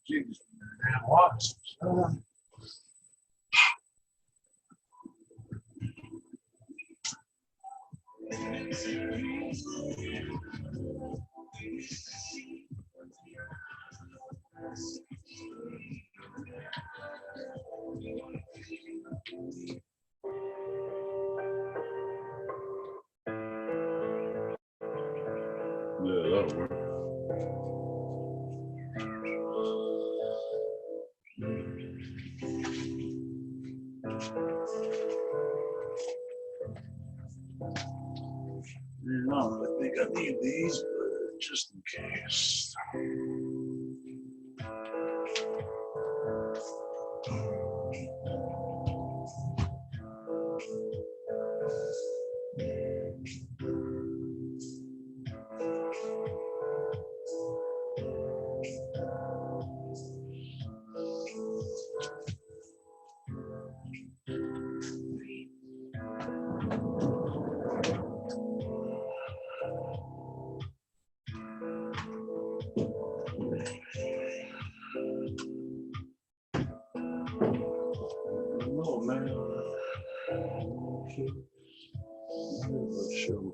Jesus, damn lost. Yeah, that'll work. No, I think I need these, but just in case. No, man. Sure.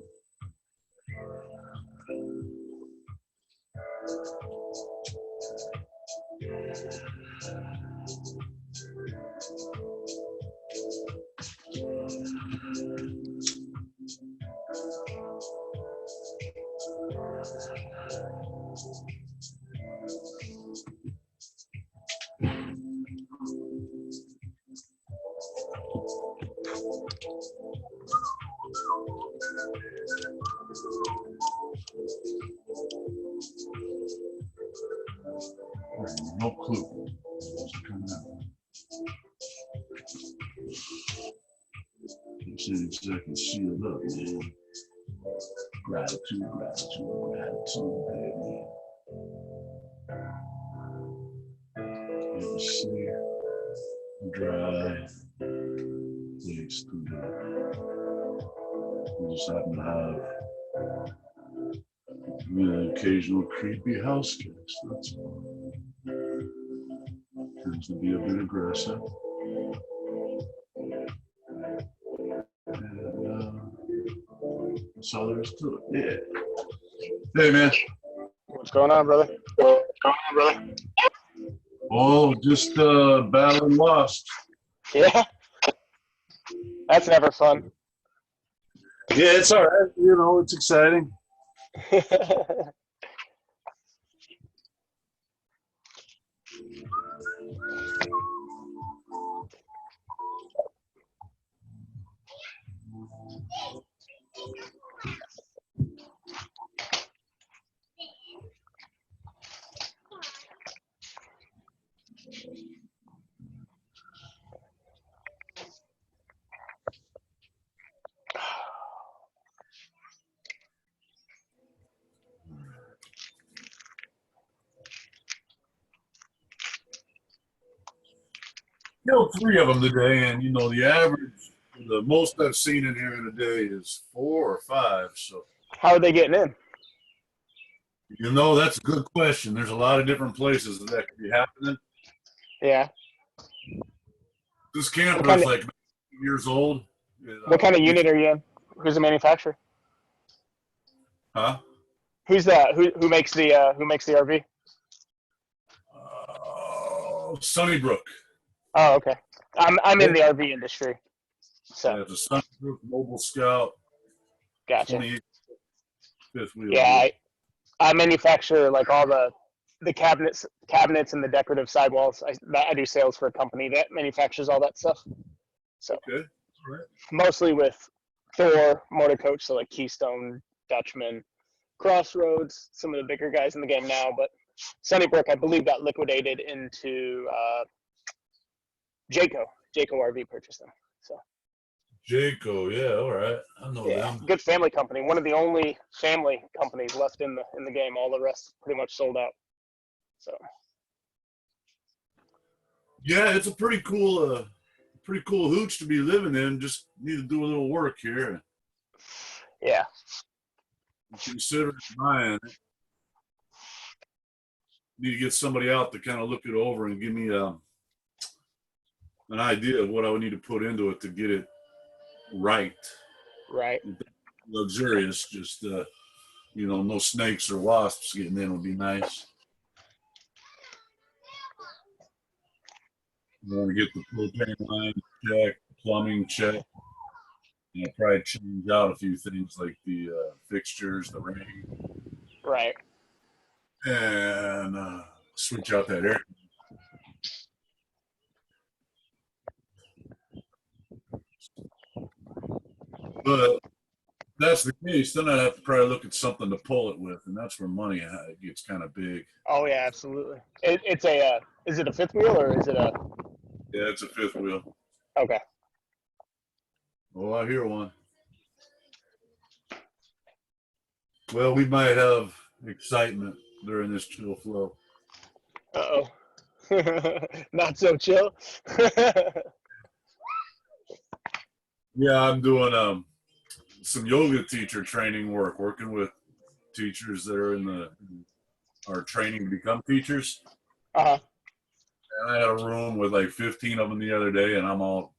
No clue. What's coming out? It's exactly sealed up, man. Gratitude, gratitude, gratitude, baby. You see, dry, place to we just happen to have an occasional creepy house guest, that's all. Tends to be a bit aggressive. And that's all there is to it. Yeah. Hey, man. What's going on, brother? Oh, just battling lost. Yeah. That's never fun. Yeah, it's all right. You know, it's exciting. Killed 3 of them today, and you know the average, the most I've seen in here in a day is 4 or 5. So, how are they getting in? you know, that's a good question. There's a lot of different places that could be happening. Yeah. This camper is like 9 years old. What kind of unit are you in? Who's the manufacturer? Huh? Who's that? Who makes the RV? Sunnybrook. Oh, okay. I'm in the RV industry, so Yeah, it's a Sunnybrook Mobile Scout gotcha. 25th wheel. Yeah, I manufacture like all the cabinets and the decorative sidewalls. I do sales for a company that manufactures all that stuff. So Okay. All right. mostly with Thor motor coach, so like Keystone, Dutchman, Crossroads, some of the bigger guys in the game now. But Sunnybrook, I believe, got liquidated into Jayco. Jayco RV purchased them. So Jayco, yeah, all right. I know yeah, them. good family company. One of the only family companies left in the game. All the rest pretty much sold out. So Yeah, it's a pretty cool hooch to be living in. Just need to do a little work here. yeah, Consider buying it. Need to get somebody out to kind of look it over and give me an idea of what I would need to put into it to get it right. right. Luxurious, just no snakes or wasps getting in would be nice. I want to get the propane line checked, plumbing checked. Probably change out a few things like the fixtures, the ring, Right. and switch out that air. But if that's the case, then I'd have to probably look at something to pull it with, and that's where money gets kind of big. Oh yeah, absolutely. It's a is it a fifth wheel or is it a? Yeah, it's a fifth wheel. Okay. Oh, I hear one. Well, we might have excitement during this chill flow. Uh oh. Not so chill. Yeah, I'm doing some yoga teacher training work, working with teachers that are are training to become teachers. Uh-huh. And I had a room with like 15 of them the other day, and I'm all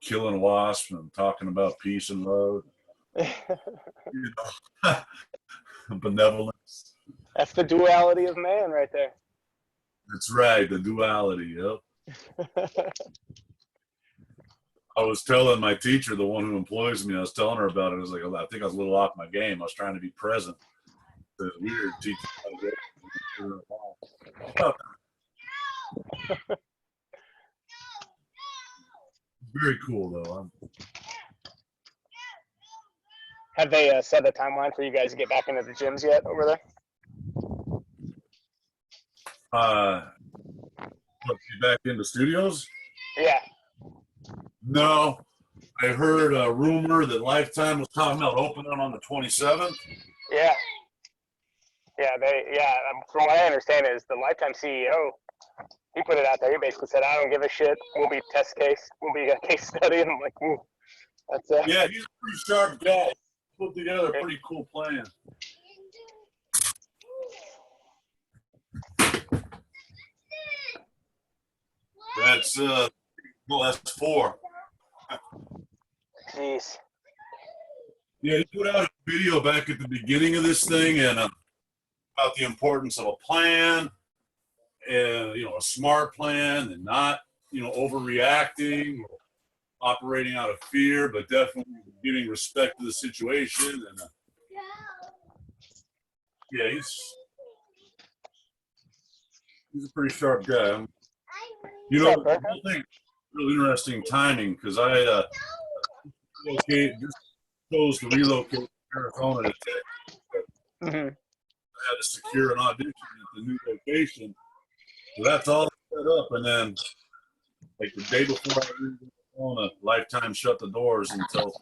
killing wasps and talking about peace and love, benevolence. That's the duality of man right there. That's right, the duality. Yep. I was telling my teacher, the one who employs me, I was telling her about it. I was like, I think I was a little off my game. I was trying to be present. It's weird teaching. Very cool, though. Have they set a timeline for you guys to get back into the gyms yet over there? Back into studios? Yeah. No. I heard a rumor that Lifetime was talking about opening on the 27th. Yeah. Yeah. From what I understand is the Lifetime CEO, he put it out there. He basically said, "I don't give a shit. We'll be test case. We'll be a case study." And I'm like, "Ooh, that's Yeah, he's a pretty sharp guy. Put together a pretty cool plan. That's 4. Jeez. Yeah, he put out a video back at the beginning of this thing and about the importance of a plan, and a smart plan, and not overreacting or operating out of fear, but definitely giving respect to the situation. And yeah, he's a pretty sharp guy. The whole thing really interesting timing, because I just chose to relocate to Arizona to Texas. Mm-hmm. I had to secure an audition at the new location, so that's all set up. And then, like the day before I moved to Arizona, Lifetime shut the doors until.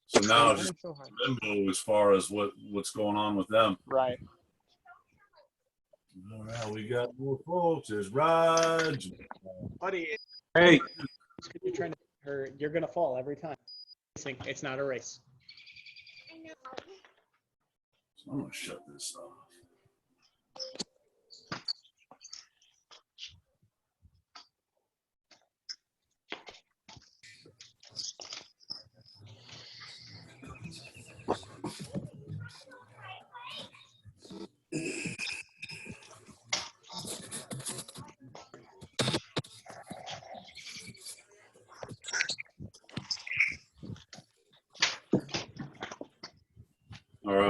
So now it's just limbo as far as what's going on with them. Right. All right, we got more folks. There's Raj. Buddy, Hey, you're trying to, or you're gonna fall every time. It's not a race. So I'm gonna shut this off.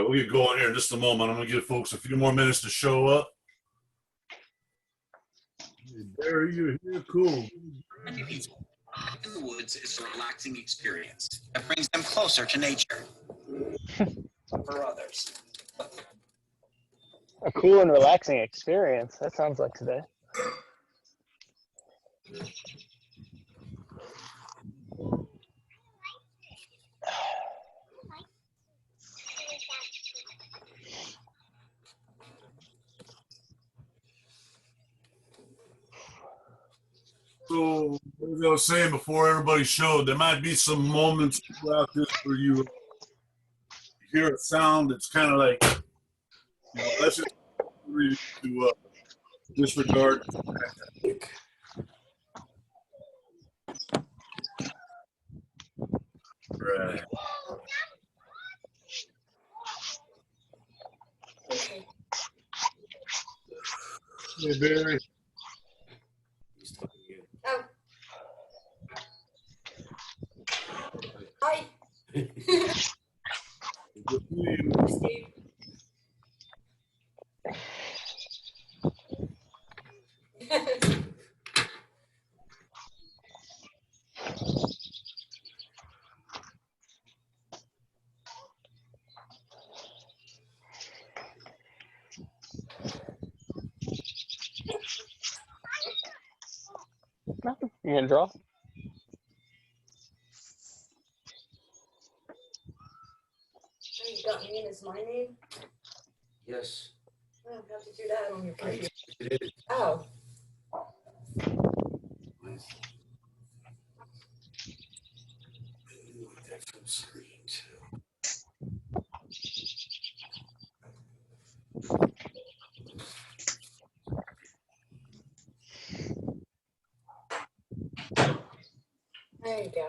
we'll get going here in just a moment. I'm going to give folks a few more minutes to show up. Hey, Barry, you're here. Cool. In the woods is a relaxing experience that brings them closer to nature. For others. A cool and relaxing experience. That sounds like today. So, as I was saying before everybody showed, there might be some moments throughout this where you hear a sound that's kind of like, you know, let's just to disregard. Right. Hey, Barry. Oh. Hi. Good to see you. Steve. Nothing. You gonna draw? Oh, you got me in as my name? Yes. Oh, how'd you do that on your I computer? did it. Oh. There you go.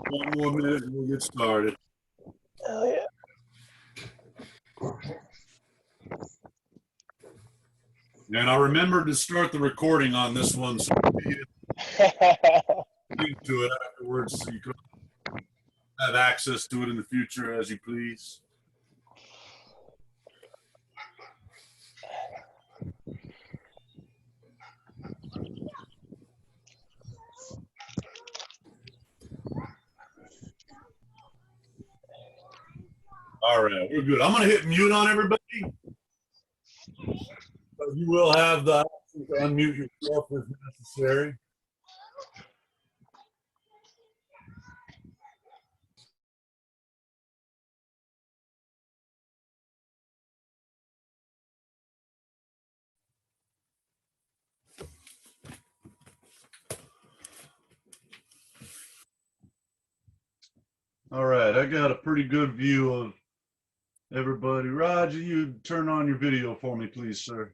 One more minute and we'll get started. Oh yeah. And I'll remember to start the recording on this one so you can link to it afterwards so you can have access to it in the future as you please. All right, we're good. I'm going to hit mute on everybody. But you will have the option to unmute yourself if necessary. All right, I got a pretty good view of everybody. Roger, you turn on your video for me, please, sir.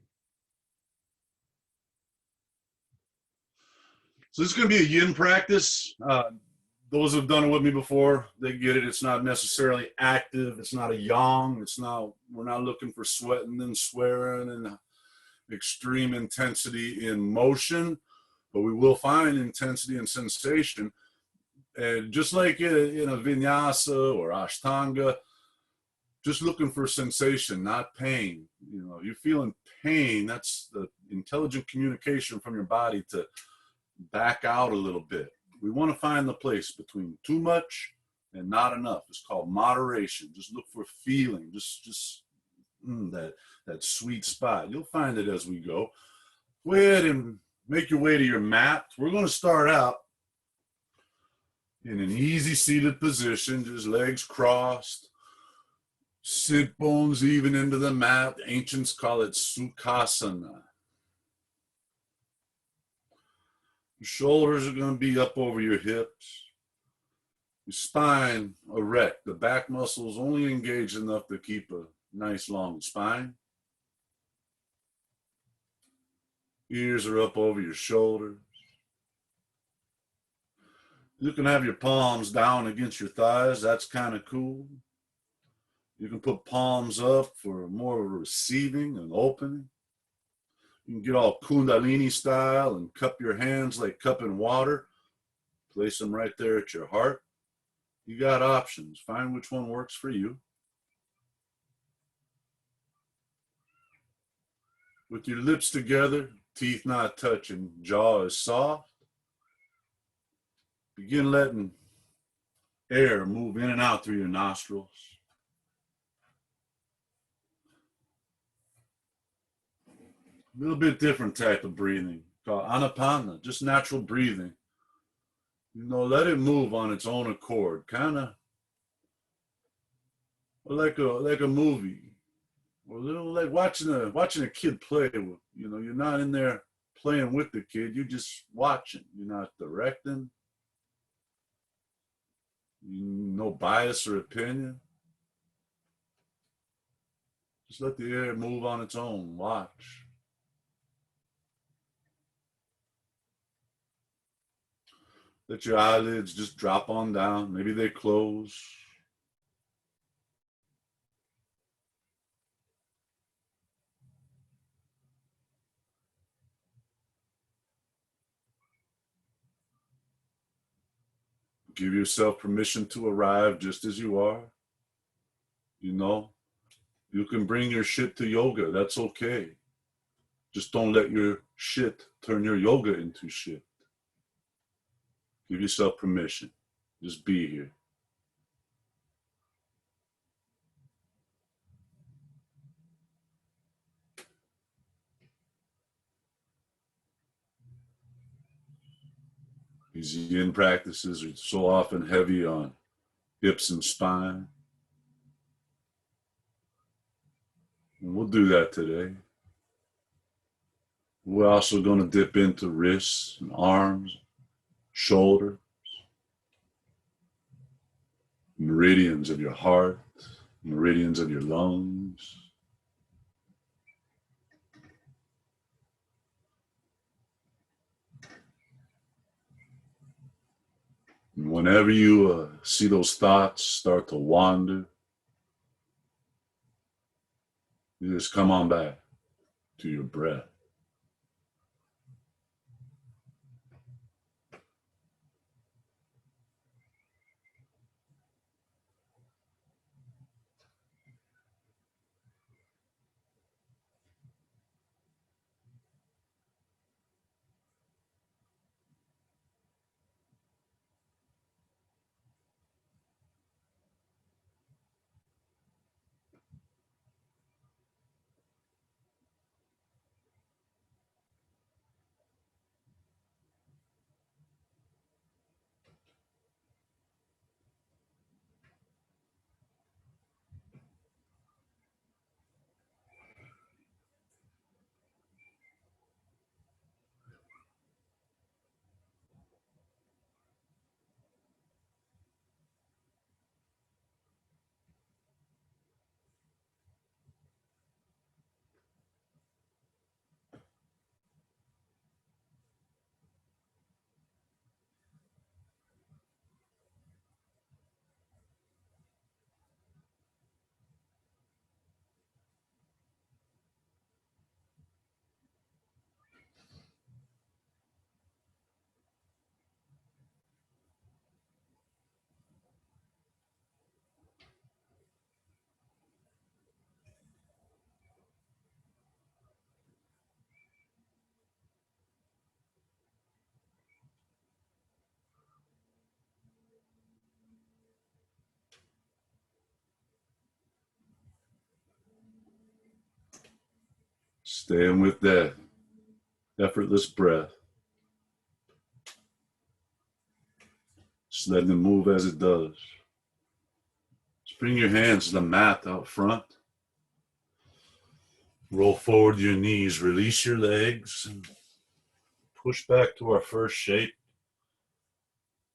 So this is going to be a yin practice. Those who've done it with me before, they get it. It's not necessarily active. It's not a yang. It's not. We're not looking for sweating and swearing and extreme intensity in motion, but we will find intensity and sensation. And just like in a vinyasa or ashtanga, just looking for sensation, not pain. You know, you're feeling pain. That's the intelligent communication from your body to back out a little bit. We want to find the place between too much and not enough. It's called moderation. Just look for feeling. Just that sweet spot. You'll find it as we go. Go ahead and make your way to your mat. We're going to start out in an easy seated position, just legs crossed, sit bones even into the mat. Ancients call it Sukhasana. Your shoulders are going to be up over your hips. Your spine erect. The back muscles only engaged enough to keep a nice long spine. Ears are up over your shoulders. You can have your palms down against your thighs. That's kind of cool. You can put palms up for more of a receiving and opening. You can get all Kundalini style and cup your hands like cupping water. Place them right there at your heart. You got options. Find which one works for you. With your lips together, teeth not touching, jaw is soft. Begin letting air move in and out through your nostrils. A little bit different type of breathing called anapana, just natural breathing. Let it move on its own accord, kind of like a movie, or like watching a kid play. You're not in there playing with the kid. You're just watching. You're not directing. No bias or opinion. Just let the air move on its own. Watch. Let your eyelids just drop on down. Maybe they close. Give yourself permission to arrive just as you are. You can bring your shit to yoga. That's okay. Just don't let your shit turn your yoga into shit. Give yourself permission. Just be here. These yin practices are so often heavy on hips and spine. And we'll do that today. We're also going to dip into wrists and arms, shoulders, meridians of your heart, meridians of your lungs. And whenever you see those thoughts start to wander, you just come on back to your breath. Staying with that effortless breath. Just letting it move as it does. Just bring your hands to the mat out front. Roll forward your knees, release your legs, and push back to our first shape.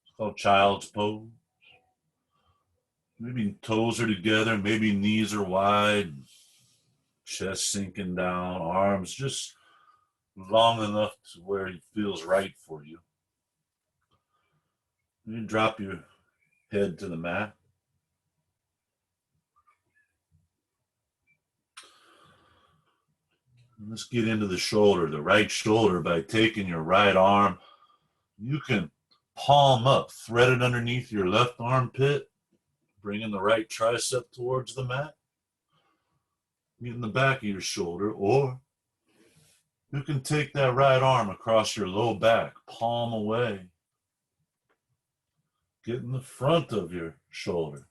It's called child's pose. Maybe toes are together, maybe knees are wide, chest sinking down, arms just long enough to where it feels right for you. You drop your head to the mat. Let's get into the shoulder, the right shoulder. By taking your right arm, you can palm up, thread it underneath your left armpit, bringing the right tricep towards the mat. In the back of your shoulder, or you can take that right arm across your low back, palm away. Get in the front of your shoulder.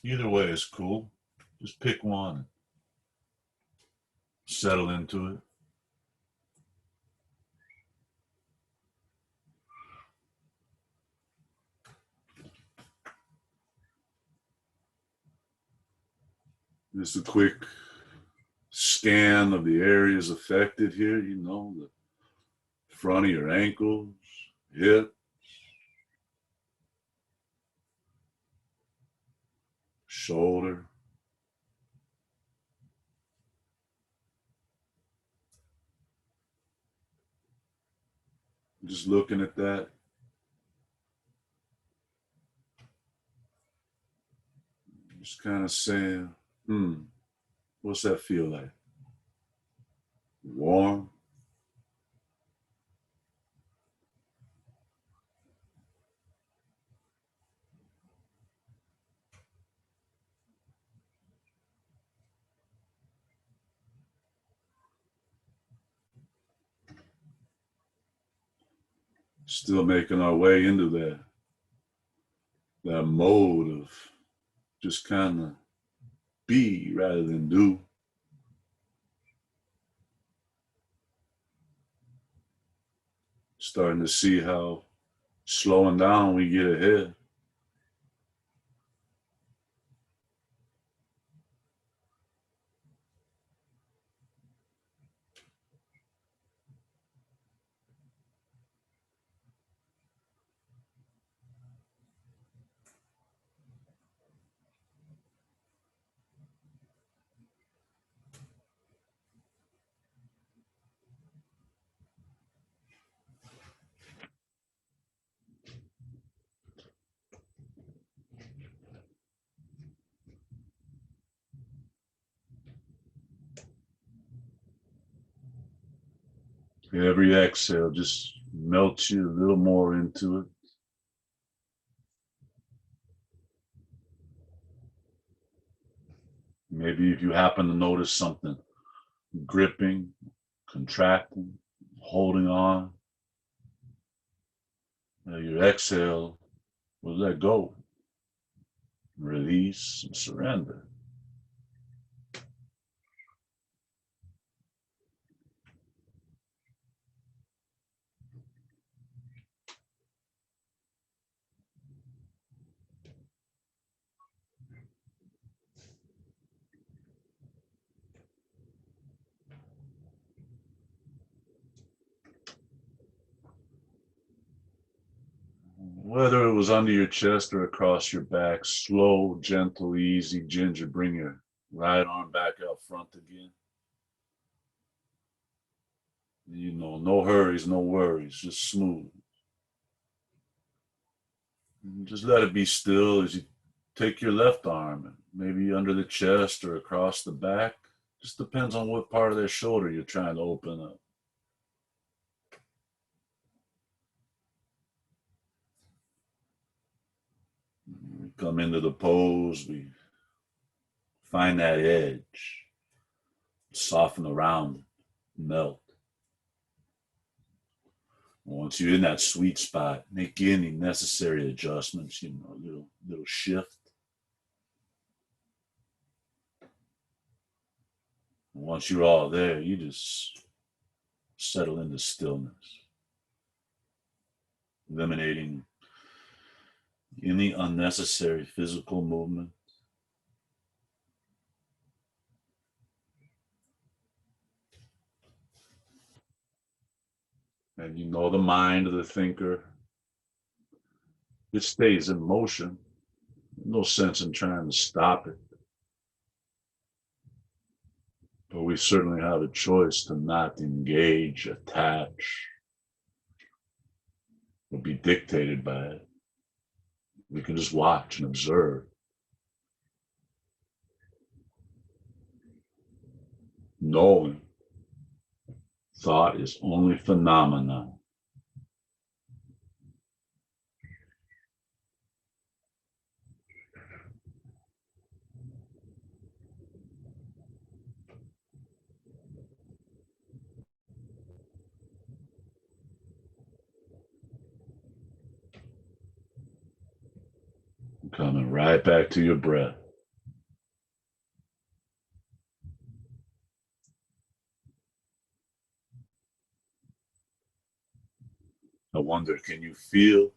Either way is cool. Just pick one and settle into it. Just a quick scan of the areas affected here, you know, the front of your ankles, hip, shoulder. Just looking at that. Just kind of saying, what's that feel like? Warm? Still making our way into that mode of just kind of be rather than do. Starting to see how slowing down we get ahead. Every exhale just melts you a little more into it. Maybe if you happen to notice something gripping, contracting, holding on, your exhale will let go, release, and surrender. Whether it was under your chest or across your back, slow, gentle, easy, ginger, bring your right arm back out front again. You know, no hurries, no worries, just smooth. And just let it be still as you take your left arm, and maybe under the chest or across the back. Just depends on what part of that shoulder you're trying to open up. We come into the pose, we find that edge, soften around it, melt. Once you're in that sweet spot, make any necessary adjustments, you know, little shift. Once you're all there, you just settle into stillness, eliminating any unnecessary physical movement. And you know the mind of the thinker, it stays in motion. No sense in trying to stop it. But we certainly have a choice to not engage, attach, or be dictated by it. We can just watch and observe. knowing thought is only phenomena. Coming right back to your breath. I wonder, can you feel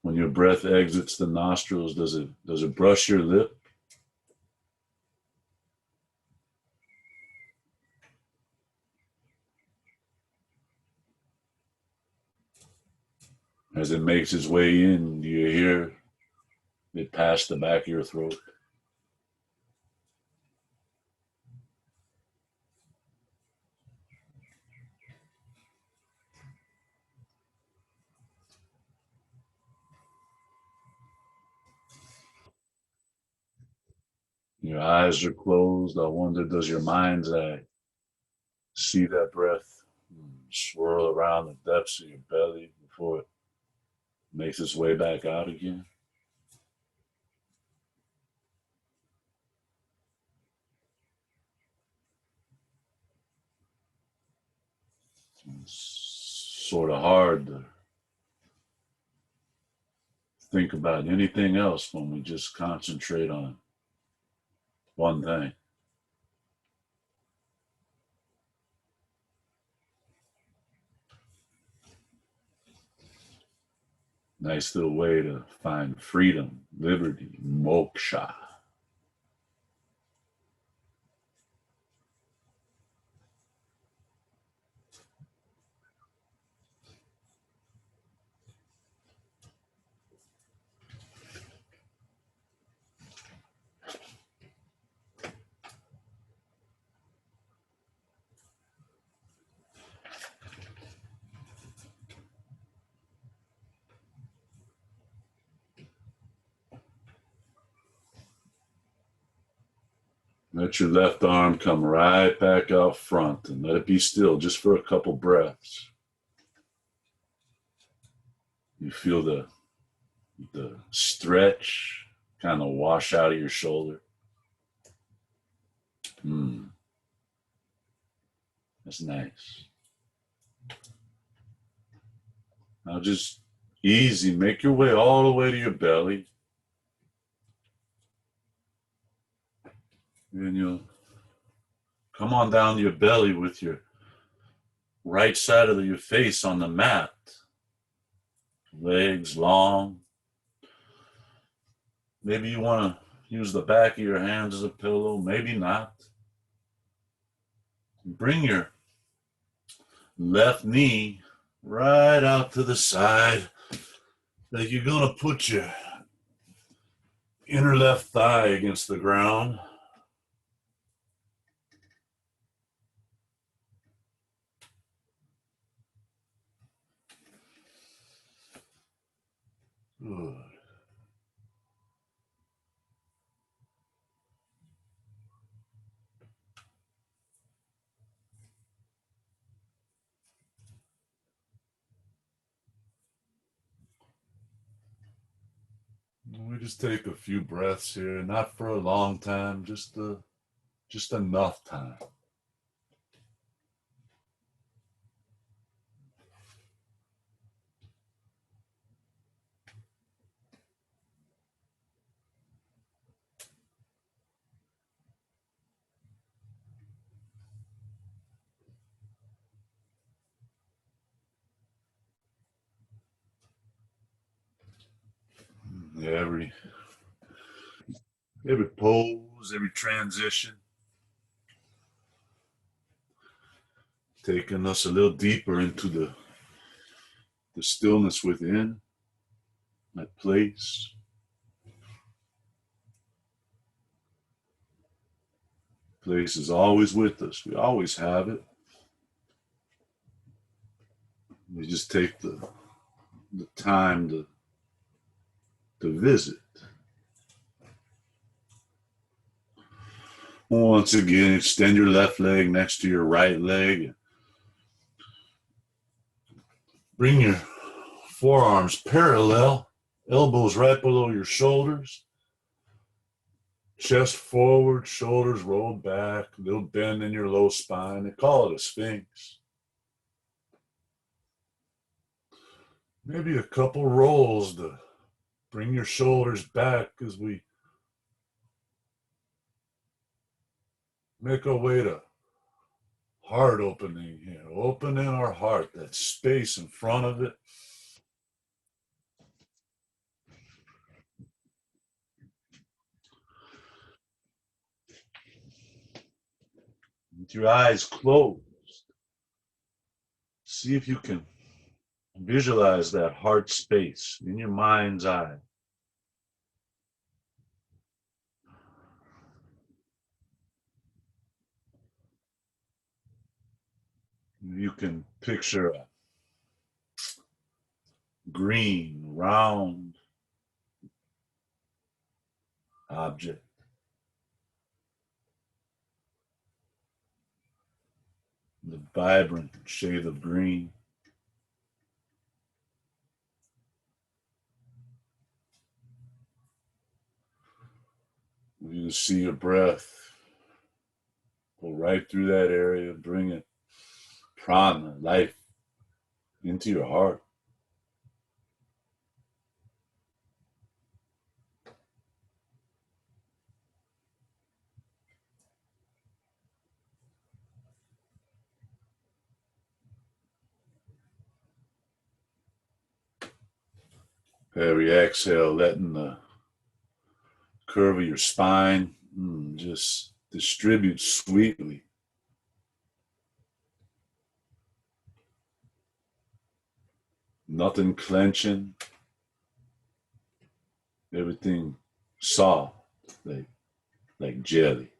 when your breath exits the nostrils, does it brush your lip? As it makes its way in, do you hear it pass the back of your throat? Your eyes are closed. I wonder, does your mind's eye see that breath swirl around the depths of your belly before it makes its way back out again? It's sort of hard to think about anything else when we just concentrate on one thing. Nice little way to find freedom, liberty, moksha. Let your left arm come right back out front and let it be still just for a couple breaths. You feel the stretch kind of wash out of your shoulder. That's nice. Now just easy, make your way all the way to your belly. And you'll come on down to your belly with your right side of your face on the mat. Legs long. Maybe you want to use the back of your hands as a pillow, maybe not. Bring your left knee right out to the side, like you're going to put your inner left thigh against the ground. Good. We just take a few breaths here, not for a long time, just enough time. Every pose, every transition, taking us a little deeper into the stillness within, that place. Place is always with us. We always have it. We just take the time to visit. Once again, extend your left leg next to your right leg. Bring your forearms parallel, elbows right below your shoulders. Chest forward, shoulders rolled back, a little bend in your low spine. They call it a sphinx. Maybe a couple rolls to bring your shoulders back as we make our way to heart opening here. Opening our heart, that space in front of it. With your eyes closed, see if you can visualize that heart space in your mind's eye. You can picture a green, round object. The vibrant shade of green. You see your breath go right through that area, bring it prana, life, into your heart. Every exhale, letting the curve of your spine just distribute sweetly. Nothing clenching. Everything soft, like jelly.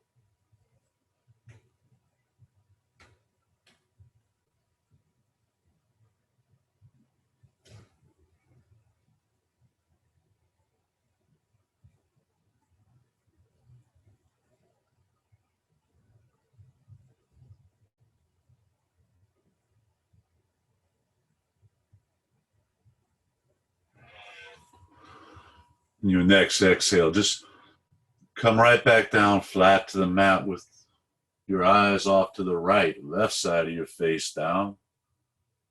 Your next exhale, just come right back down flat to the mat with your eyes off to the right, left side of your face down.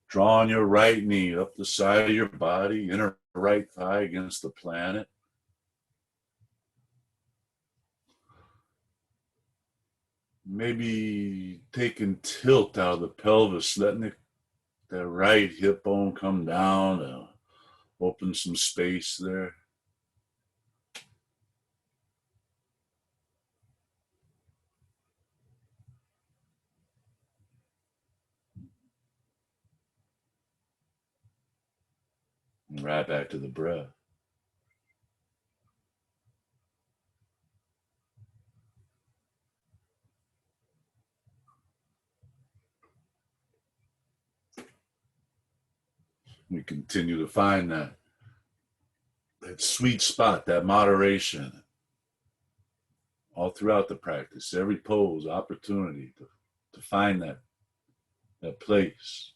Drawing your right knee up the side of your body, inner right thigh against the planet. Maybe taking tilt out of the pelvis, letting that right hip bone come down, open some space there. And right back to the breath. We continue to find that sweet spot, that moderation, all throughout the practice, every pose, opportunity to find that place.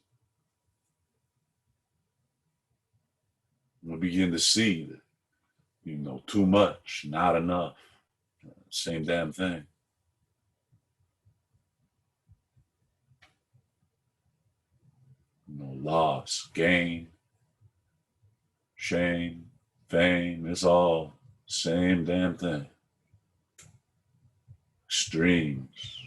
We'll begin to see that, too much, not enough, same damn thing. Loss, gain, shame, fame, it's all same damn thing. Extremes.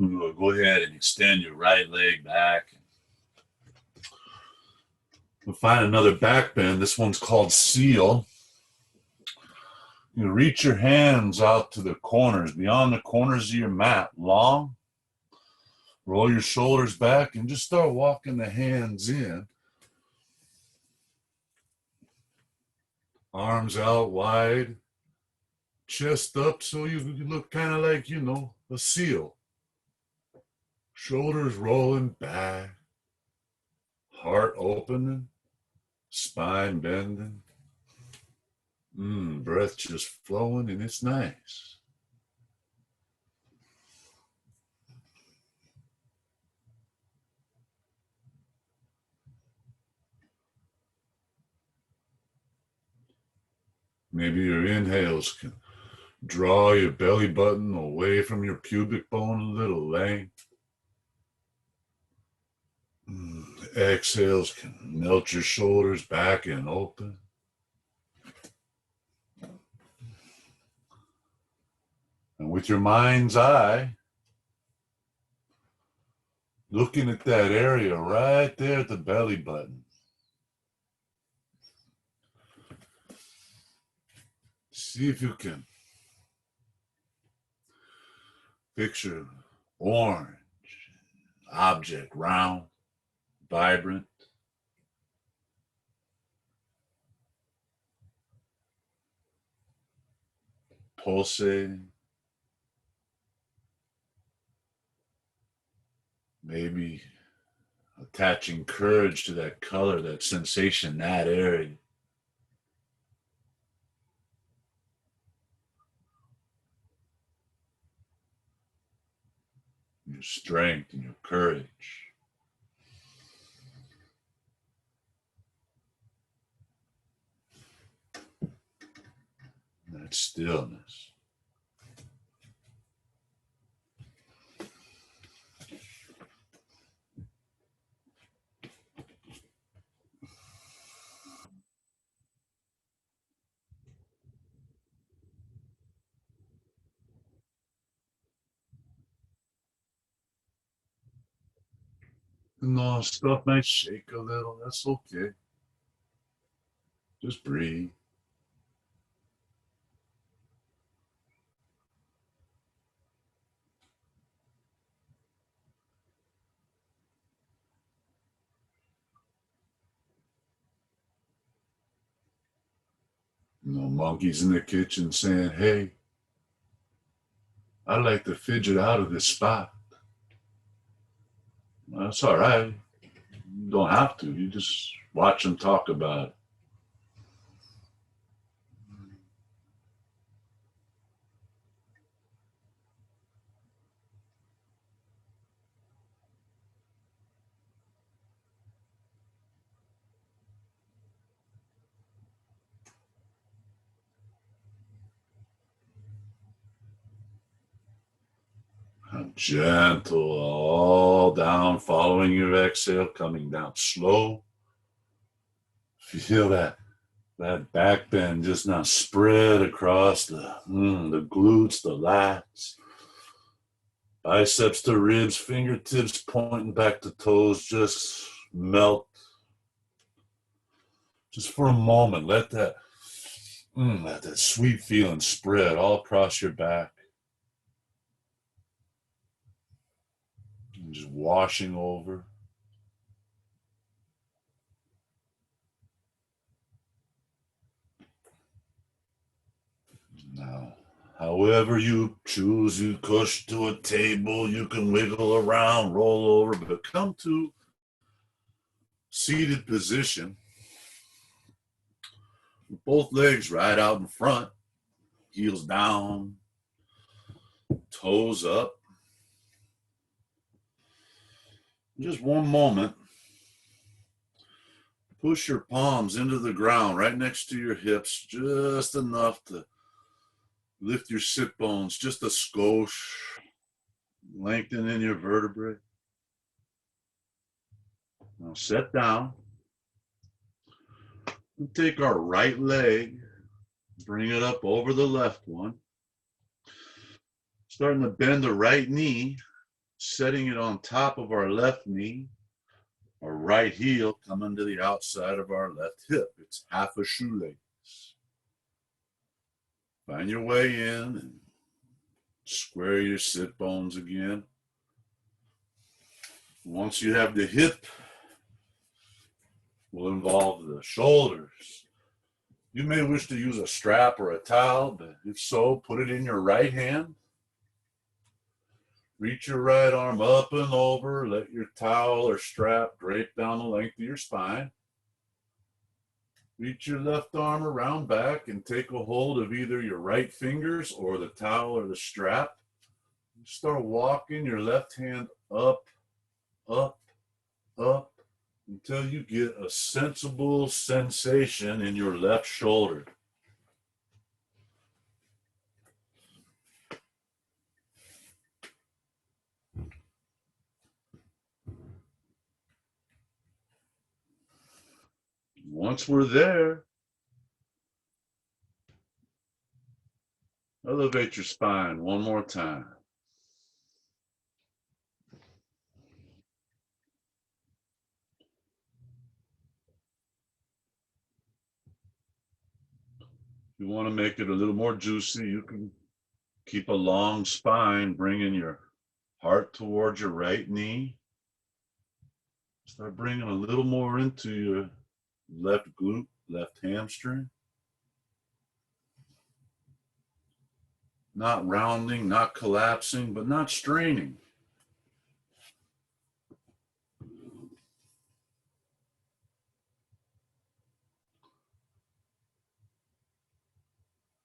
Go ahead and extend your right leg back. We'll find another back bend. This one's called seal. You reach your hands out to the corners, beyond the corners of your mat, long. Roll your shoulders back and just start walking the hands in. Arms out wide, chest up so you look kind of like, a seal. Shoulders rolling back, heart opening, spine bending. Breath just flowing, and it's nice. Maybe your inhales can draw your belly button away from your pubic bone a little length. Exhales can melt your shoulders back and open. And with your mind's eye, looking at that area right there at the belly button, see if you can picture orange object, round, vibrant. Pulsating. Maybe attaching courage to that color, that sensation, that area. Your strength and your courage. That stillness. No, stuff might shake a little. That's okay. Just breathe. No monkeys in the kitchen saying, hey, I'd like to fidget out of this spot. That's all right. You don't have to. You just watch them talk about it. Gentle, all down, following your exhale, coming down slow. Feel that back bend just now spread across the glutes, the lats, biceps to ribs, fingertips pointing back to toes, just melt. Just for a moment, let that sweet feeling spread all across your back. And just washing over. Now, however you choose, you push to a table, you can wiggle around, roll over, but come to seated position. Both legs right out in front, heels down, toes up. Just one moment. Push your palms into the ground right next to your hips, just enough to lift your sit bones, just a skosh, lengthening your vertebrae. Now sit down. And take our right leg, bring it up over the left one. Starting to bend the right knee, setting it on top of our left knee. Our right heel coming to the outside of our left hip. It's half a shoelace. Find your way in and square your sit bones again. Once you have the hip, will involve the shoulders. You may wish to use a strap or a towel, but if so, put it in your right hand. Reach your right arm up and over. Let your towel or strap drape down the length of your spine. Reach your left arm around back and take a hold of either your right fingers or the towel or the strap. Start walking your left hand up, up, up until you get a sensible sensation in your left shoulder. Once we're there, elevate your spine one more time. If you want to make it a little more juicy, you can keep a long spine, bringing your heart towards your right knee. Start bringing a little more into your left glute, left hamstring. Not rounding, not collapsing, but not straining.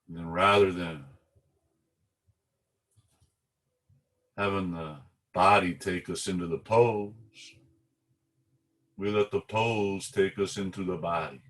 And then rather than having the body take us into the pose, we let the pose take us into the body.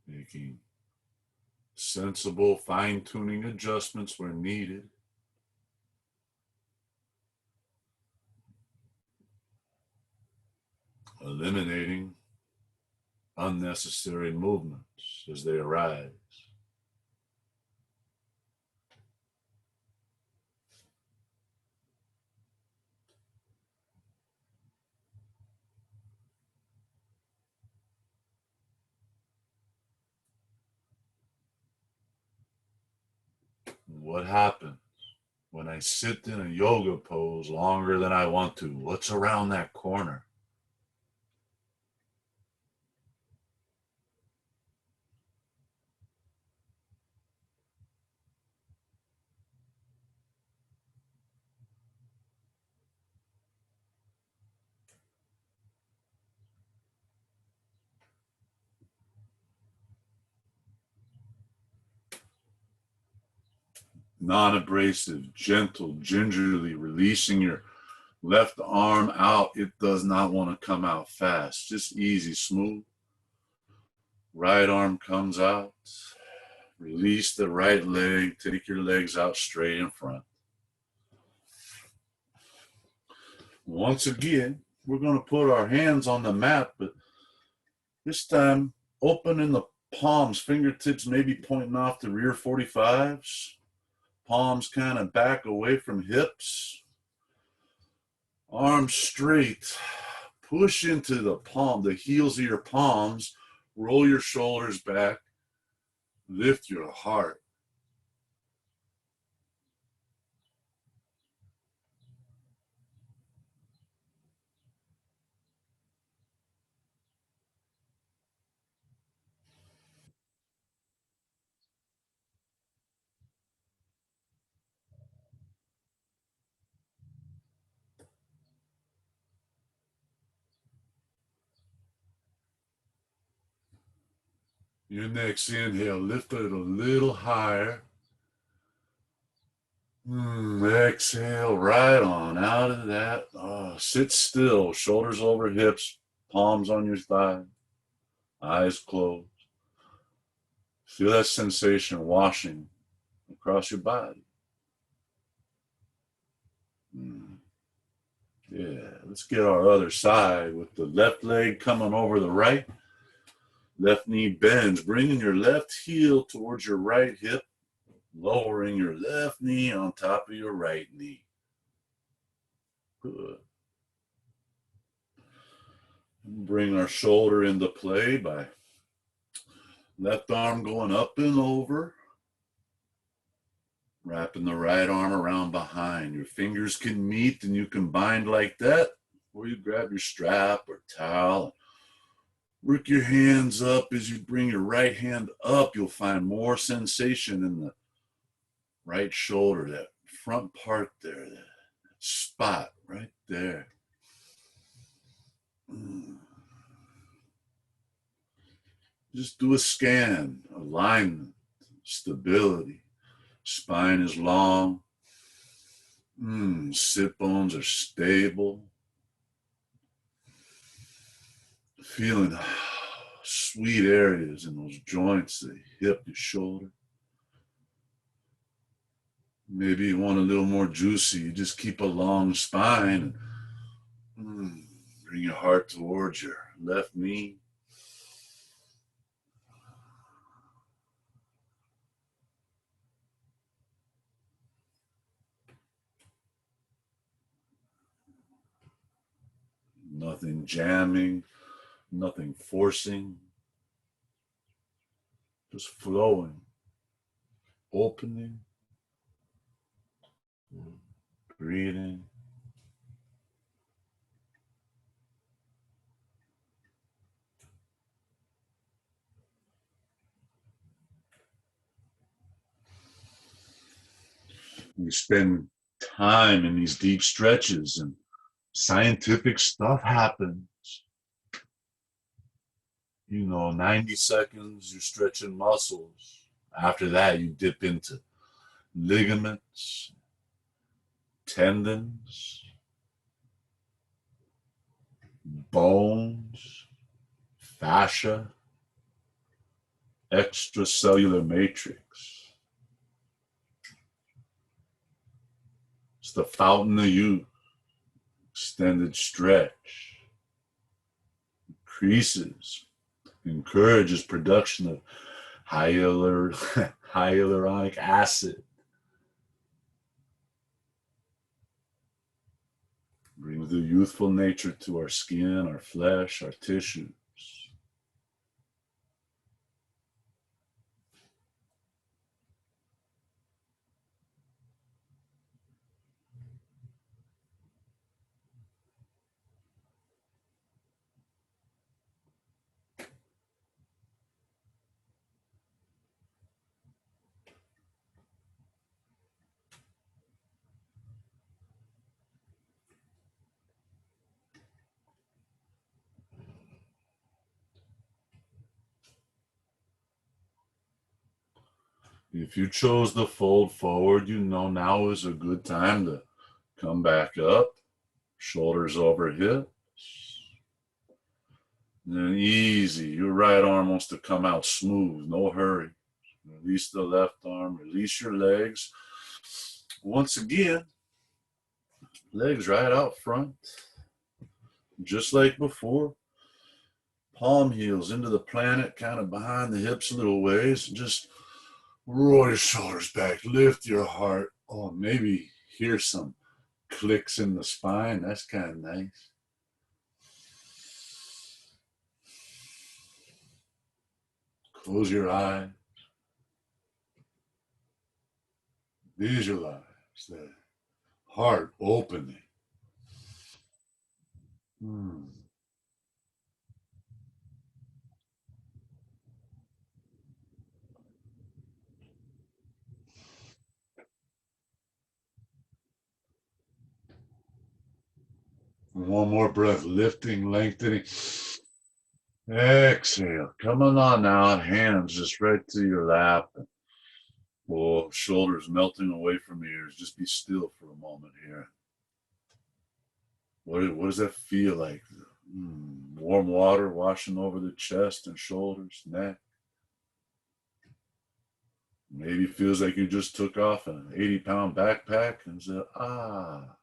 Making sensible fine-tuning adjustments where needed. Eliminating unnecessary movements as they arise. What happens when I sit in a yoga pose longer than I want to? What's around that corner? Non-abrasive, gentle, gingerly releasing your left arm out. It does not want to come out fast. Just easy, smooth. Right arm comes out. Release the right leg. Take your legs out straight in front. Once again, we're going to put our hands on the mat, but this time opening the palms, fingertips maybe pointing off the rear 45s. Palms kind of back away from hips. Arms straight. Push into the palm, the heels of your palms. Roll your shoulders back. Lift your heart. Your next inhale, lift it a little higher. Exhale right on out of that. Sit still, shoulders over hips, palms on your thigh, eyes closed. Feel that sensation washing across your body. Yeah, let's get our other side with the left leg coming over the right. Left knee bends, bringing your left heel towards your right hip, lowering your left knee on top of your right knee. Good. Bring our shoulder into play by left arm going up and over, wrapping the right arm around behind. Your fingers can meet and you can bind like that, or you grab your strap or towel. Work your hands up. As you bring your right hand up, you'll find more sensation in the right shoulder, that front part there, that spot right there. Just do a scan, alignment, stability. Spine is long. Sit bones are stable. Feeling sweet areas in those joints, the hip, the shoulder. Maybe you want a little more juicy. You just keep a long spine. And, bring your heart towards your left knee. Nothing jamming, nothing forcing. Just flowing, opening, breathing. We spend time in these deep stretches and scientific stuff happens. 90 seconds, you're stretching muscles. After that, you dip into ligaments, tendons, bones, fascia, extracellular matrix. It's the fountain of youth. Extended stretch increases, encourages production of hyaluronic acid. Brings the youthful nature to our skin, our flesh, our tissues. If you chose to fold forward, now is a good time to come back up, shoulders over hips. And then easy, your right arm wants to come out smooth, no hurry. Release the left arm, release your legs. Once again, legs right out front, just like before. Palm heels into the planet, kind of behind the hips a little ways. Just roll your shoulders back, lift your heart. Oh, maybe hear some clicks in the spine. That's kind of nice. Close your eyes. Visualize that heart opening. One more breath, lifting, lengthening. Exhale. Coming on now, hands just right to your lap. Oh, shoulders melting away from ears. Just be still for a moment here. What does that feel like? Warm water washing over the chest and shoulders, neck. Maybe feels like you just took off an 80-pound backpack and said, ah.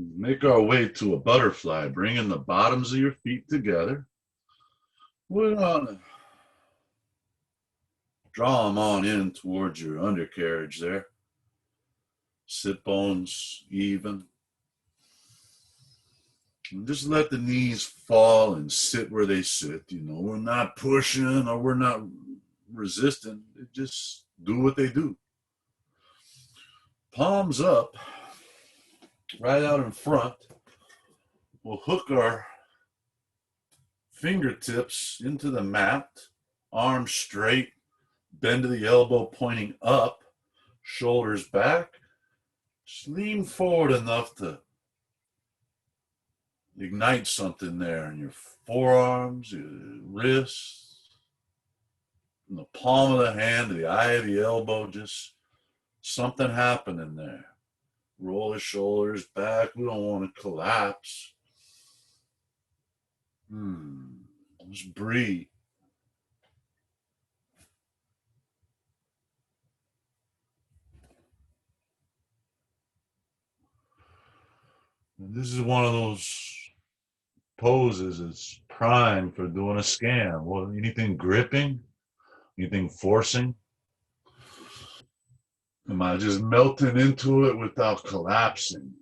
Make our way to a butterfly, bringing the bottoms of your feet together. We're gonna draw them on in towards your undercarriage there. Sit bones even. And just let the knees fall and sit where they sit. You know, we're not pushing or we're not resisting. They just do what they do. Palms up, right out in front. We'll hook our fingertips into the mat, arms straight, bend to the elbow pointing up, shoulders back. Just lean forward enough to ignite something there in your forearms, your wrists, from the palm of the hand to the eye of the elbow, just something happening there. Roll the shoulders back. We don't want to collapse. Just breathe. And this is one of those poses that's prime for doing a scan. Well, anything gripping, anything forcing? Am I just melting into it without collapsing?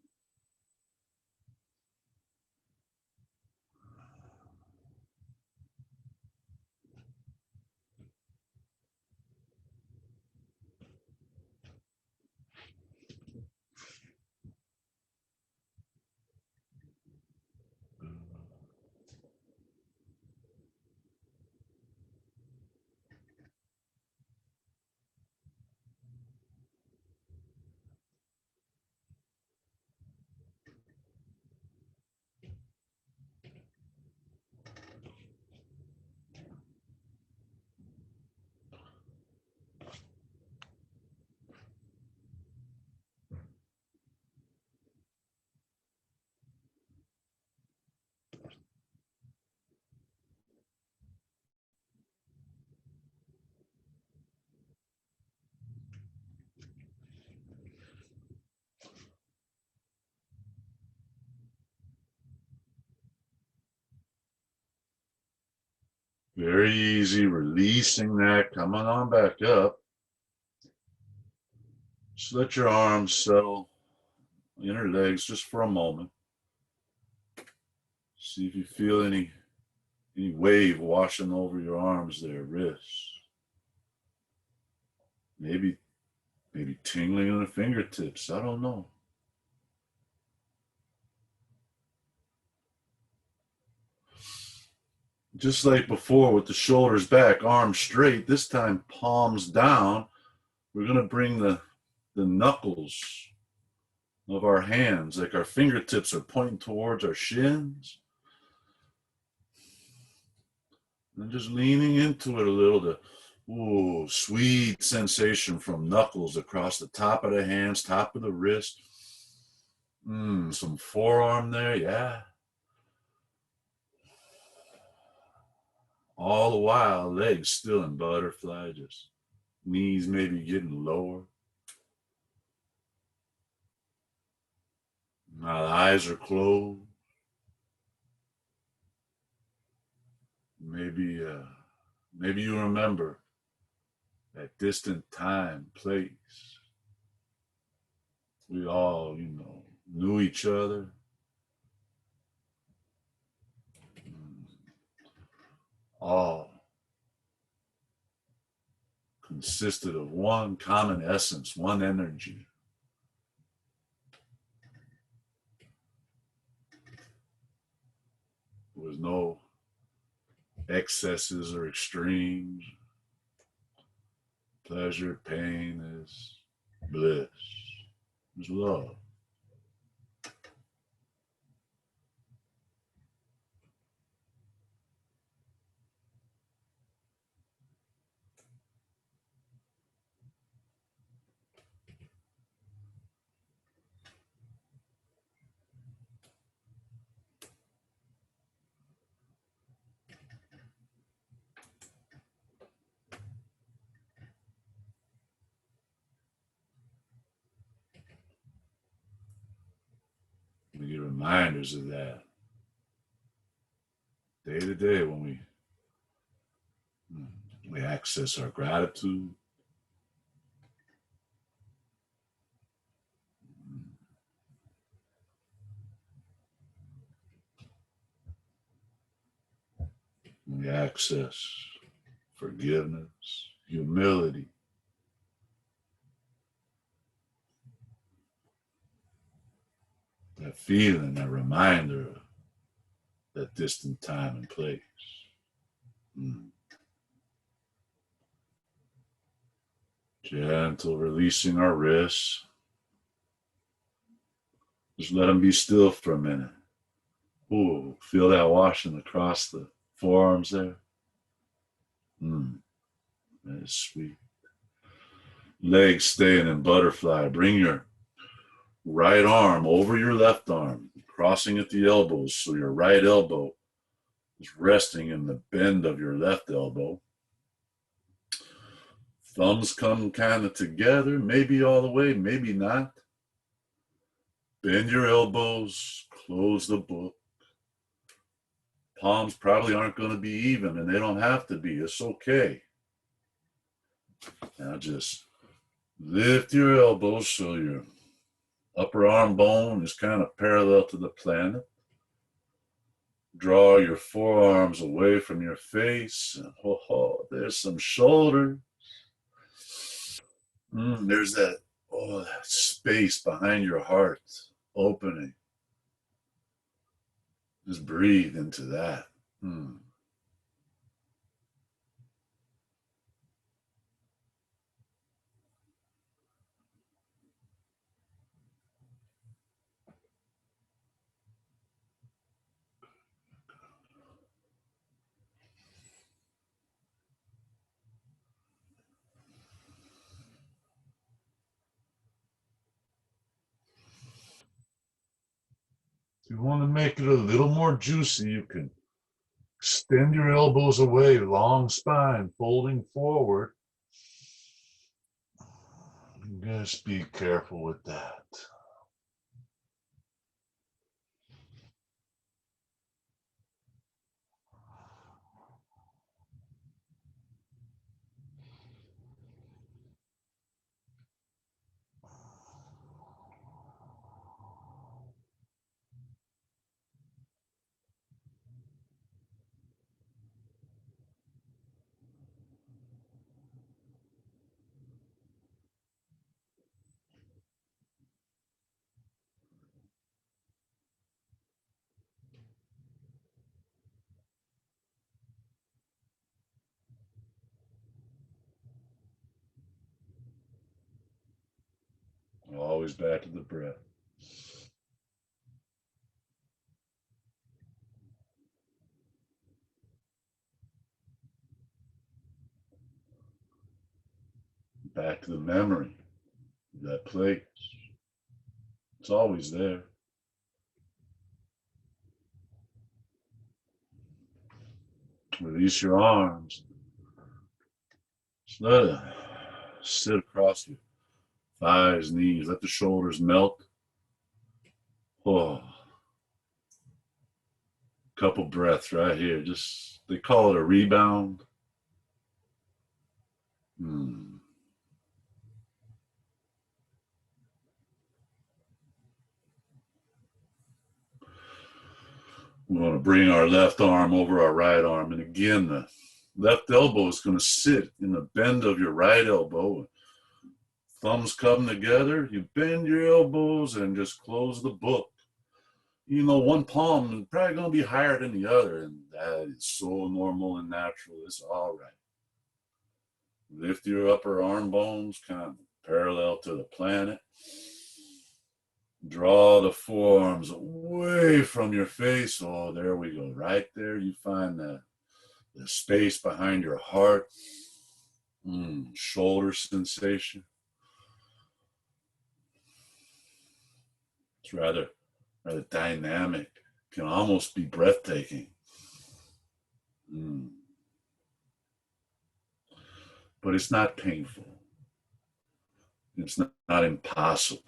Very easy, releasing that, coming on back up. Just let your arms settle in your legs just for a moment. See if you feel any wave washing over your arms there, wrists. Maybe tingling in the fingertips. I don't know. Just like before with the shoulders back, arms straight, this time palms down. We're going to bring the knuckles of our hands, like our fingertips are pointing towards our shins. And just leaning into it a little, the sweet sensation from knuckles across the top of the hands, top of the wrist. Some forearm there, yeah. All the while, legs still in butterfly, just knees maybe getting lower. Now the eyes are closed. Maybe you remember that distant time, place. We all, knew each other. All consisted of one common essence, one energy. There was no excesses or extremes. Pleasure, pain is bliss, is love. reminders of that day to day when we access our gratitude. We access forgiveness, humility. That feeling, that reminder of that distant time and place. Gentle releasing our wrists. Just let them be still for a minute. Ooh, feel that washing across the forearms there. That is sweet. Legs staying in butterfly. Bring your right arm over your left arm, crossing at the elbows, so your right elbow is resting in the bend of your left elbow. Thumbs come kind of together, maybe all the way, maybe not. Bend your elbows, close the book. Palms probably aren't going to be even, and they don't have to be. It's okay. Now just lift your elbows so your upper arm bone is kind of parallel to the planet. Draw your forearms away from your face. There's some shoulders. There's that space behind your heart opening. Just breathe into that. If you want to make it a little more juicy, you can extend your elbows away, long spine, folding forward. Just be careful with that. Always back to the breath. Back to the memory of that place. It's always there. Release your arms. Just let it sit across your thighs, knees. Let the shoulders melt. Couple breaths right here. Just, they call it a rebound. We want to bring our left arm over our right arm. And again, the left elbow is going to sit in the bend of your right elbow. Thumbs come together. You bend your elbows and just close the book. You know, one palm is probably going to be higher than the other. And that is so normal and natural. It's all right. Lift your upper arm bones kind of parallel to the planet. Draw the forearms away from your face. Oh, there we go. Right there, you find the space behind your heart. Shoulder sensation. It's rather dynamic. Can almost be breathtaking. But it's not painful. It's not impossible.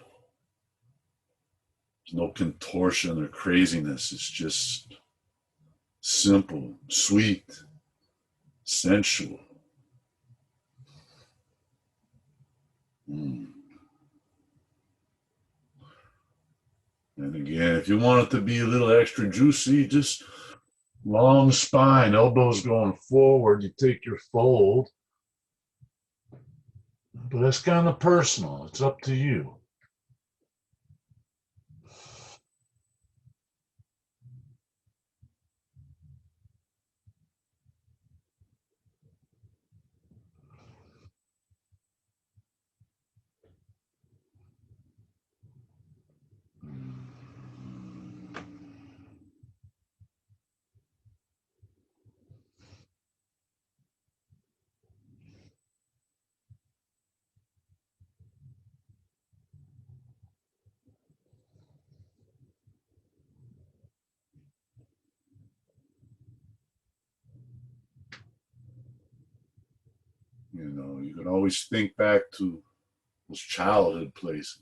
no contortion or craziness. It's just simple, sweet, sensual. Mm. And again, if you want it to be a little extra juicy, just long spine, elbows going forward. You take your fold, but that's kind of personal. It's up to you. You know, you can always think back to those childhood places.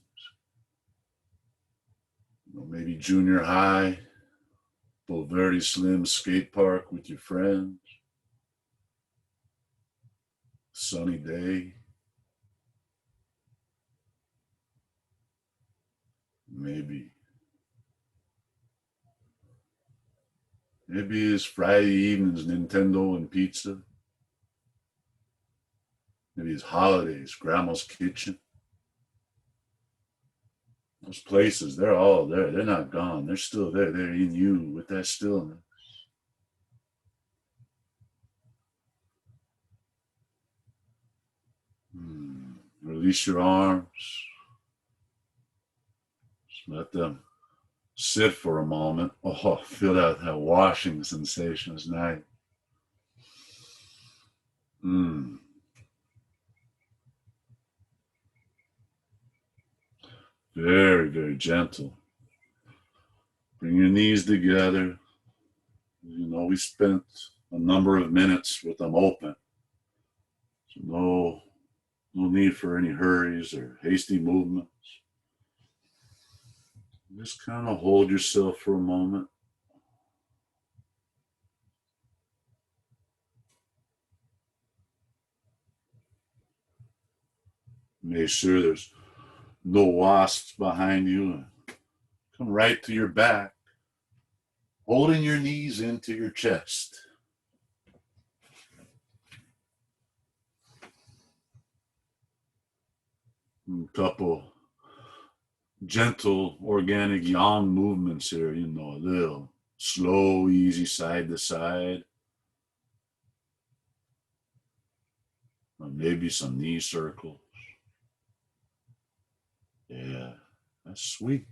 You know, maybe junior high, Bulverde Slim skate park with your friends. Sunny day. Maybe it's Friday evenings, Nintendo and pizza. Maybe it's holidays, grandma's kitchen. Those places, they're all there. They're not gone. They're still there. They're in you with that stillness. Release your arms. Just let them sit for a moment. Oh, feel that washing sensation is nice. Very, very gentle. Bring your knees together. You know, we spent a number of minutes with them open. So no need for any hurries or hasty movements. Just kind of hold yourself for a moment. Make sure there's no wasps behind you. Come right to your back, holding your knees into your chest. A couple gentle, organic yang movements here, you know, a little slow, easy side to side. Or maybe some knee circles. Yeah, that's sweet.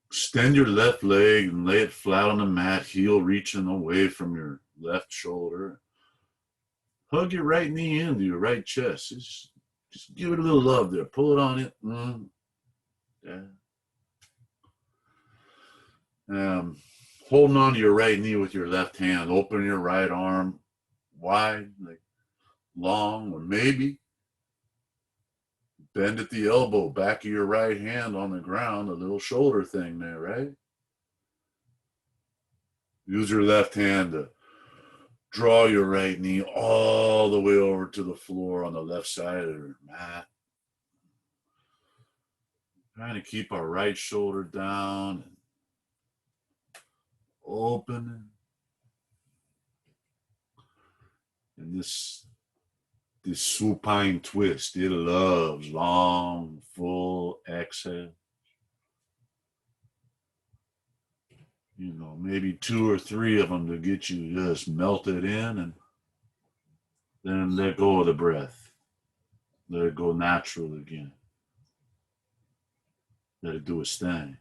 Extend your left leg and lay it flat on the mat, heel reaching away from your left shoulder. Hug your right knee into your right chest. Just give it a little love there. Pull it on it. Yeah. Holding on to your right knee with your left hand. Open your right arm wide, like long, or maybe bend at the elbow, back of your right hand on the ground, a little shoulder thing there, right? Use your left hand to draw your right knee all the way over to the floor on the left side of your mat. Trying to keep our right shoulder down and open. And this supine twist, it loves long, full exhale. You know, maybe 2 or 3 of them to get you just melted in, and then let go of the breath. Let it go natural again. Let it do its thing.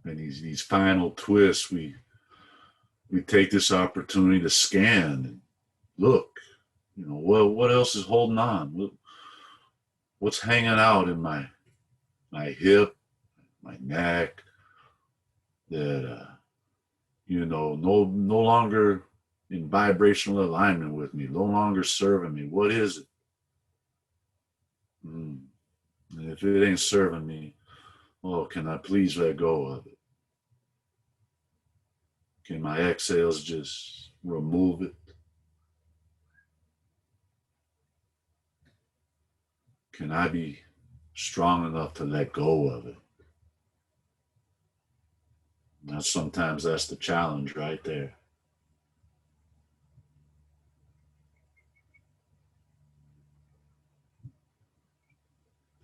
And these final twists, we take this opportunity to scan and look, you know, what else is holding on? What's hanging out in my my hip, my neck, that no longer in vibrational alignment with me, no longer serving me. What is it? And if it ain't serving me, oh, can I please let go of it? Can my exhales just remove it? Can I be strong enough to let go of it? Now, sometimes that's the challenge right there.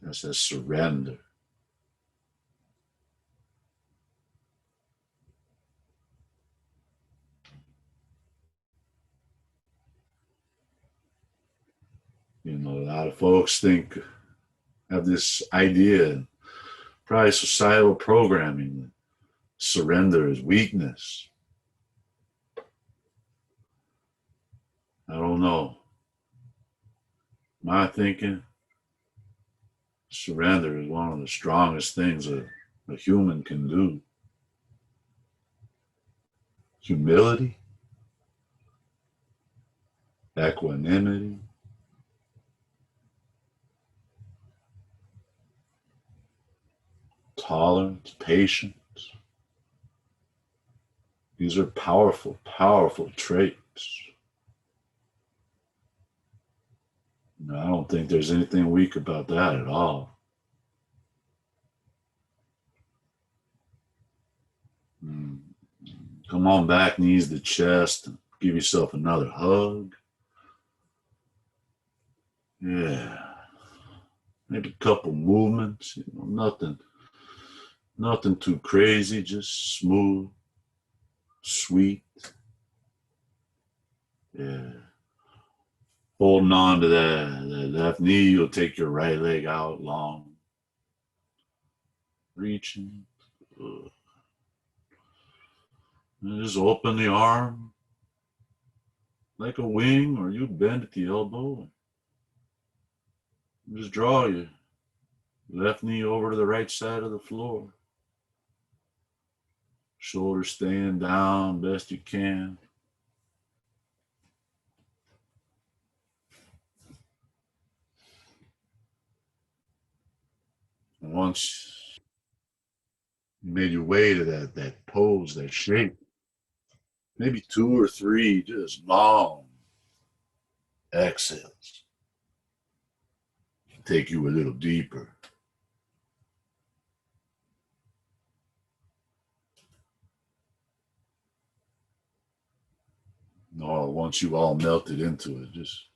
That's a surrender. A lot of folks have this idea, probably societal programming, that surrender is weakness. I don't know. My thinking, surrender is one of the strongest things a human can do. Humility, equanimity, tolerance, patience. These are powerful, powerful traits. I don't think there's anything weak about that at all. Come on back, knees to chest, and give yourself another hug. Yeah. Maybe a couple movements, nothing too crazy, just smooth, sweet. Yeah. Holding on to that left knee, you'll take your right leg out long. Reaching. And just open the arm like a wing, or you bend at the elbow. Just draw your left knee over to the right side of the floor. Shoulders staying down best you can. And once you made your way to that pose, that shape, maybe 2 or 3 just long exhales. Take you a little deeper. No, once you all melted into it, just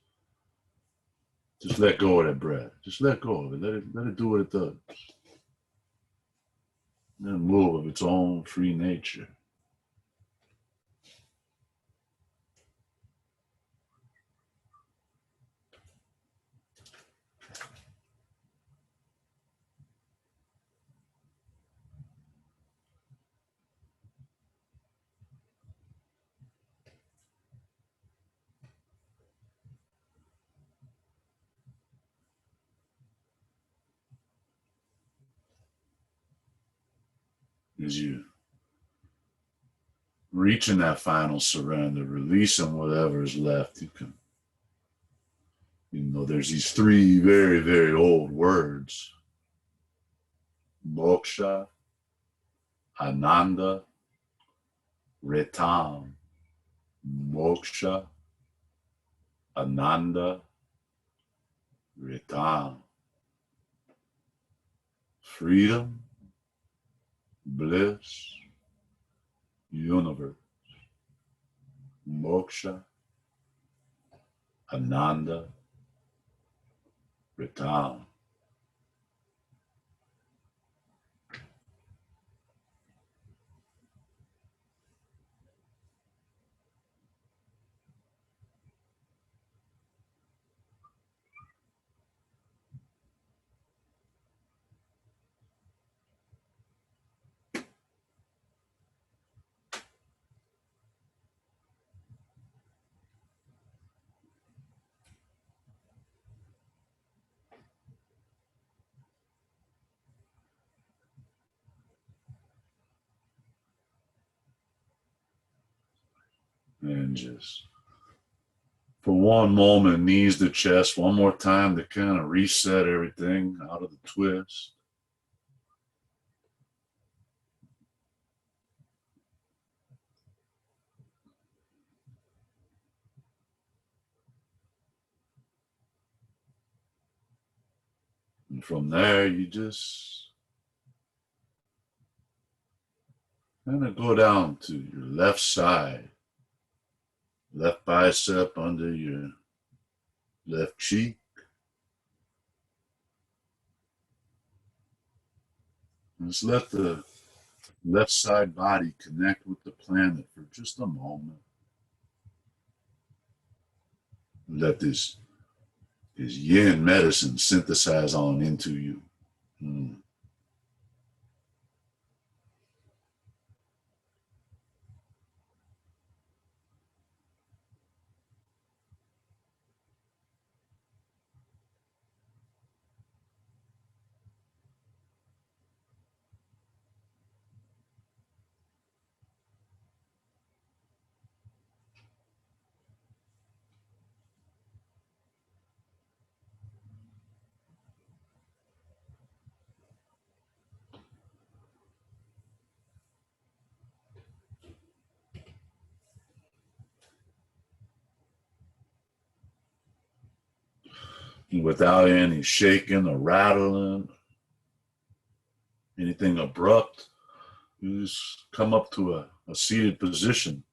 let go of that breath. Just let go of it. Let it do what it does. Let it move of its own free nature. As you reaching that final surrender, releasing whatever is left, there's these 3 very, very old words: moksha, ananda, ritam. Moksha, ananda, ritam. Freedom, bliss, universe. Moksha, ananda, ritam. And just for one moment, knees to chest, one more time to kind of reset everything out of the twist. And from there, you just kind of go down to your left side, left bicep under your left cheek. And just let the left side body connect with the planet for just a moment. Let this yin medicine synthesize on into you. Mm. Without any shaking or rattling, anything abrupt, you just come up to a seated position.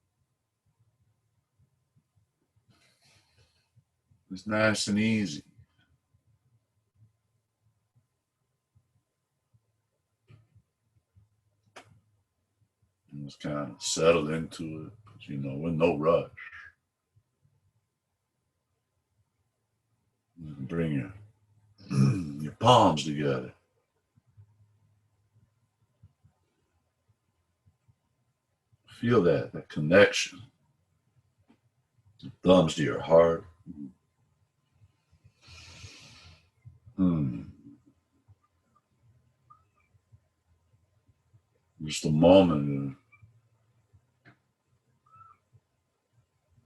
It's nice and easy. And just kind of settle into it, you know, with no rush. You can bring your palms together. Feel that connection. The thumbs to your heart. Just a moment.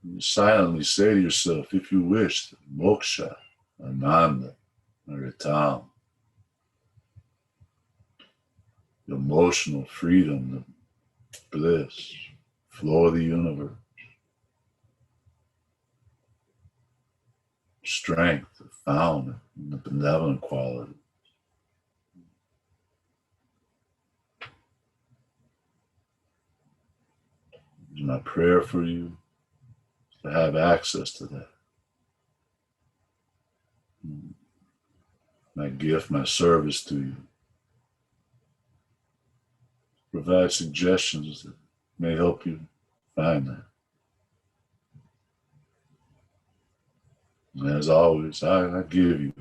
You silently say to yourself, if you wish, moksha, ananda, maritam, the emotional freedom, the bliss, flow of the universe, strength found in the benevolent quality. My prayer for you is to have access to that. My gift, my service to you. Provide suggestions that may help you find that. And as always, I give you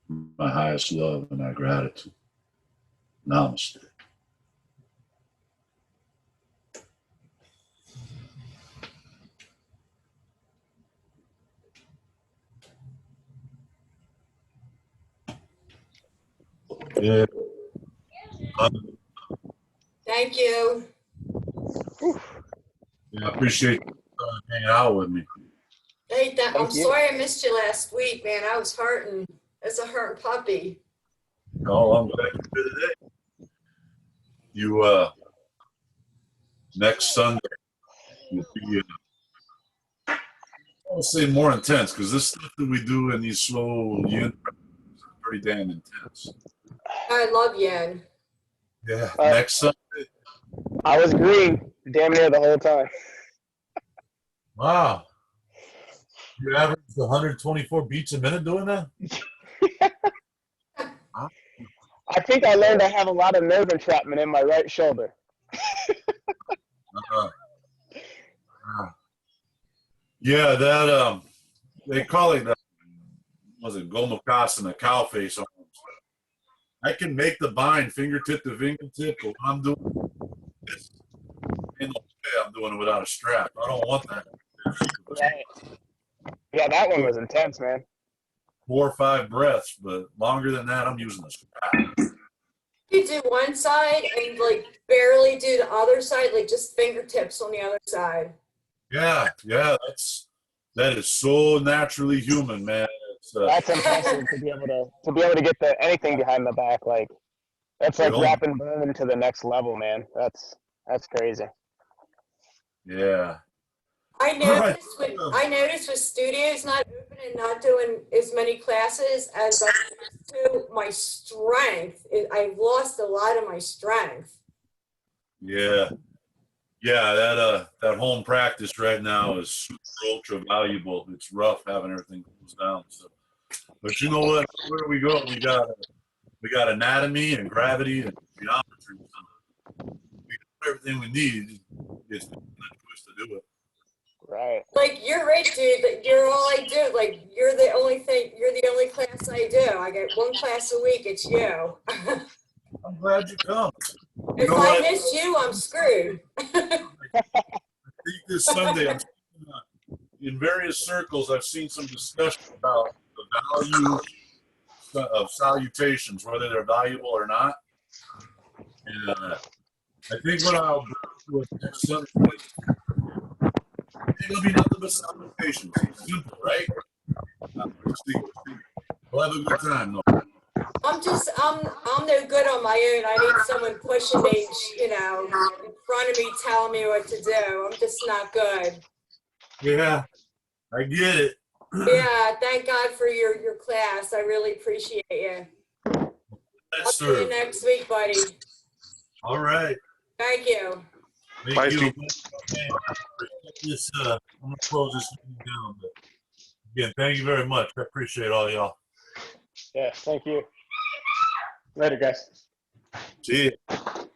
my highest love and my gratitude. Namaste. Yeah. Thank you. Yeah, I appreciate you hanging out with me. Hey, I'm Thank you. sorry I missed you last week, man. I was hurting. As a hurting puppy. Oh, I'm glad you're here today. You, next Sunday will be, I won't say more intense, because this stuff that we do in these slow yin is pretty damn intense. I love Yen. Yeah, next Sunday. I was green damn near the whole time. Wow. You averaged 124 beats a minute doing that? I think I learned I have a lot of nerve entrapment in my right shoulder. Yeah, that they call it was it Gomakasana, cow face arms. I can make the bind fingertip to fingertip, but when I'm doing this, ain't no way I'm doing it without a strap. I don't want that. Right. Yeah, that one was intense, man. 4 or 5 breaths, but longer than that, I'm using a strap. You do one side and like barely do the other side, like just fingertips on the other side. Yeah, that is so naturally human, man. It's, That's impressive to be able to get anything behind the back. Like that's like you know, wrapping burn to the next level, man. That's crazy. yeah. I Right. noticed with studios not open and not doing as many classes as I used to, my strength, I've lost a lot of my strength. Yeah. Yeah, that home practice right now is super ultra valuable. It's rough having everything closed down. So, but you know what? Where we go, we got anatomy and gravity and geometry. So we got everything we need. It's a twist to do it. Right. Like you're right, dude. That you're all I do. Like you're the only thing. You're the only class I do. I get one class a week. It's you. I'm glad you come. You If know I what? miss you, I'm screwed. I think this Sunday, in various circles, I've seen some discussion about the value of salutations, whether they're valuable or not. And I think what I'll do with next Sunday, it'll be nothing but salutations. Simple, right? We'll have a good time, though. I'm no good on my own. I need someone pushing me, in front of me, telling me what to do. I'm just not good. Yeah, I get it. Yeah, thank God for your class. I really appreciate you. I'll see you next week, buddy. All right. Thank you. Thank you. I'm going to close this meeting down. But again, thank you very much. I appreciate all y'all. Yeah. Thank you. Later, guys. See you.